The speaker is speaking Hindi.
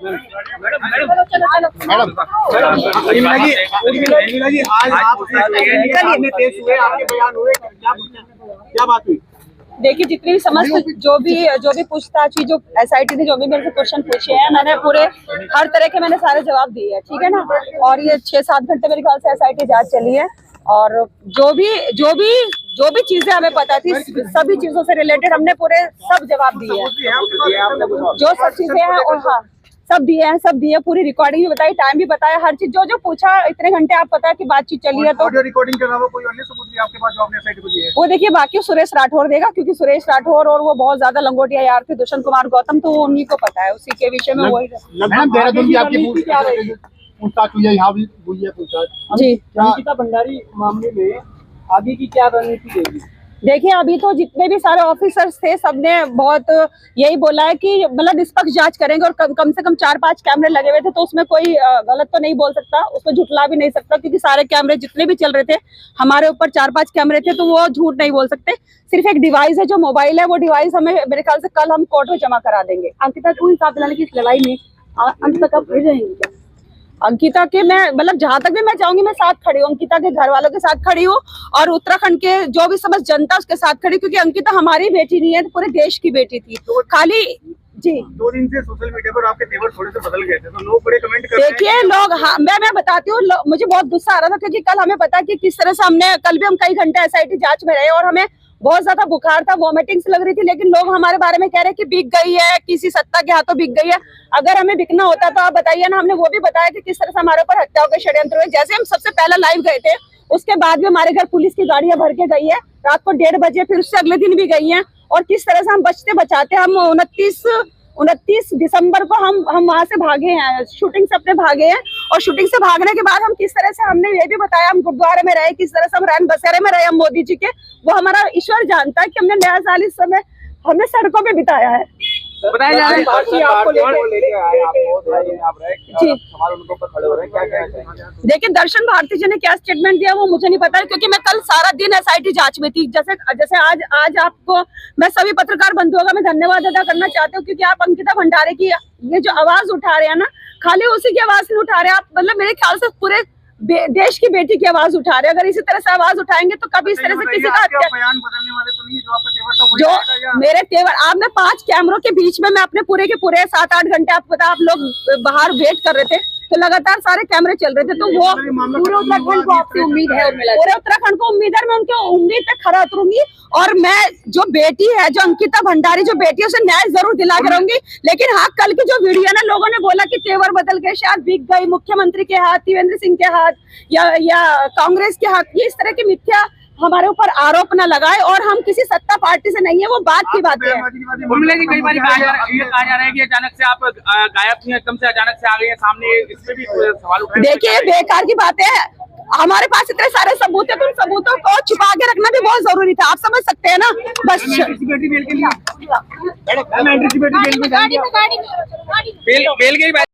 उर्मिला जी, आज आप पेश हुए, आपके बयान हुए, क्या बात हुई? देखिए, जितनी भी समस्त जो भी पूछताछ हुई, जो SIT ने जो भी मेरे से क्वेश्चन पूछे हैं, मैंने पूरे हर तरह के मैंने सारे जवाब दिए हैं, ठीक है ना। और ये 6-7 घंटे मेरे ख्याल से SIT जांच चली है, और जो भी चीजें हमें पता थी, सभी चीजों से रिलेटेड हमने पूरे सब जवाब दिए हैं, जो सब चीजें हैं। और हाँ, सब दिए, पूरी रिकॉर्डिंग भी बताई, टाइम भी बताया, हर चीज जो पूछा। इतने घंटे आप पता है कि बातचीत चली है, तो ऑडियो रिकॉर्डिंग के अलावा कोई अन्य सबूत भी आपके पास जो आपने SIT को दिए हैं? वो देखिए, बाकी सुरेश राठौर देगा, क्योंकि सुरेश राठौर और वो बहुत ज्यादा लंगोटिया यार थे, दुष्यंत कुमार गौतम, तो उन्हीं को पता है, उसी के विषय में वही। देहरादून की आपकी पूछताछ हुई है, यहाँ भी हुई है पूछताछ जी। अंकिता भंडारी मामले में आगे की क्या रणनीति रहेगी? देखिए, अभी तो जितने भी सारे ऑफिसर्स थे, सबने बहुत यही बोला है कि मतलब निष्पक्ष जांच करेंगे, और कम से कम 4-5 कैमरे लगे हुए थे, तो उसमें कोई गलत तो नहीं बोल सकता, उसमें झुटला भी नहीं सकता, क्योंकि सारे कैमरे जितने भी चल रहे थे, हमारे ऊपर 4-5 कैमरे थे, तो वो झूठ नहीं बोल सकते। सिर्फ एक डिवाइस है, जो मोबाइल है, वो डिवाइस हमें मेरे ख्याल से कल हम कोर्ट में जमा करा देंगे। अंकिता को इंसाफ दिलाने की इस लड़ाई में अंकिता कब फिर रहेंगी क्या? अंकिता के मैं मतलब जहां तक भी मैं चाहूंगी, मैं साथ खड़ी हूँ, अंकिता के घर वालों के साथ खड़ी हूँ, और उत्तराखंड के जो भी समस्त जनता उसके साथ खड़ी, क्योंकि अंकिता हमारी बेटी नहीं है, पूरे देश की बेटी थी। खाली जी 2 दिन से सोशल मीडिया पर आपके तेवर थोड़े से बदल गए थे, तो लोग बड़े कमेंट कर रहे हैं। देखिए लोग, हाँ मैं बताती हूँ, मुझे बहुत गुस्सा आ रहा था, क्योंकि कल हमें पता कि किस तरह से हमने, कल भी हम कई घंटे SIT जांच में रहे, और हमें बहुत ज्यादा बुखार था, वॉमिटिंग्स लग रही थी, लेकिन लोग हमारे बारे में कह रहे हैं कि बिक गई है, किसी सत्ता के हाथों बिक गई है। अगर हमें बिकना होता तो आप बताइए ना। हमने वो भी बताया कि किस तरह से हमारे ऊपर हत्याओं के षड्यंत्र हुए। जैसे हम सबसे पहला लाइव गए थे, उसके बाद भी हमारे घर पुलिस की गाड़ियां भर के गई है, रात को 1:30 बजे, फिर उससे अगले दिन भी गई है, और किस तरह से हम बचते बचाते हम 29 दिसंबर को हम वहां से भागे हैं, शूटिंग से अपने भागे हैं, और शूटिंग से भागने के बाद हम किस तरह से, हमने ये भी बताया, हम गुरुद्वारे में रहे, किस तरह से हम रैन बसेरे में रहे, हम मोदी जी के, वो हमारा ईश्वर जानता है कि हमने नया साल इस समय हमने सड़कों पे बिताया है। बताया जा रहा है देखिए, दर्शन भारती जी ने क्या स्टेटमेंट दिया वो मुझे नहीं पता है, क्योंकि मैं कल सारा दिन SIT जांच में थी। जैसे आज आपको मैं सभी पत्रकार बंधुओं का मैं धन्यवाद अदा करना चाहती हूँ, क्योंकि आप अंकिता भंडारी की ये जो आवाज उठा रहे हैं ना, खाली उसी की आवाज नहीं उठा रहे आप, मतलब मेरे ख्याल से पूरे देश की बेटी की आवाज उठा रहे हैं। अगर इसी तरह से आवाज उठाएंगे तो कभी इस तरह से किसी का बयान बदलने वाले तो नहीं है, जो आपका तेवर था वही जो मेरे तेवर, आप में 5 कैमरों के बीच में मैं अपने पूरे के पूरे 7-8 घंटे, आपको पता, आप लोग बाहर वेट कर रहे थे, तो लगातार सारे कैमरे चल रहे थे, तो वो पूरे उत्तराखंड को आपसे उम्मीद है, पूरे उत्तराखंड को उम्मीद है, मैं उनकी उम्मीद पे खरा उतरूंगी, और मैं जो बेटी है, जो अंकिता भंडारी जो बेटी है, उसे न्याय जरूर दिला कर रहूंगी। लेकिन हाँ, कल की जो वीडियो है ना, लोगों ने बोला कि तेवर बदल गए, शायद बिक गई, मुख्यमंत्री के हाथ, त्रिवेंद्र सिंह के हाथ, या कांग्रेस के हाथ, ये इस तरह की मिथ्या हमारे ऊपर आरोप न लगाए, और हम किसी सत्ता पार्टी से नहीं है, वो बात की बात है। उर्मिला जी, कई बार कहा जा रहा है कि अचानक से आप गायब थी, एकदम से अचानक से आ गई है सामने, इसमें भी सवाल उठाए। देखिए, बेकार की बात है, हमारे पास इतने सारे सबूत है, तो उन सबूतों को छुपा के रखना भी बहुत जरूरी था, आप समझ सकते हैं ना। बस बेल के लिए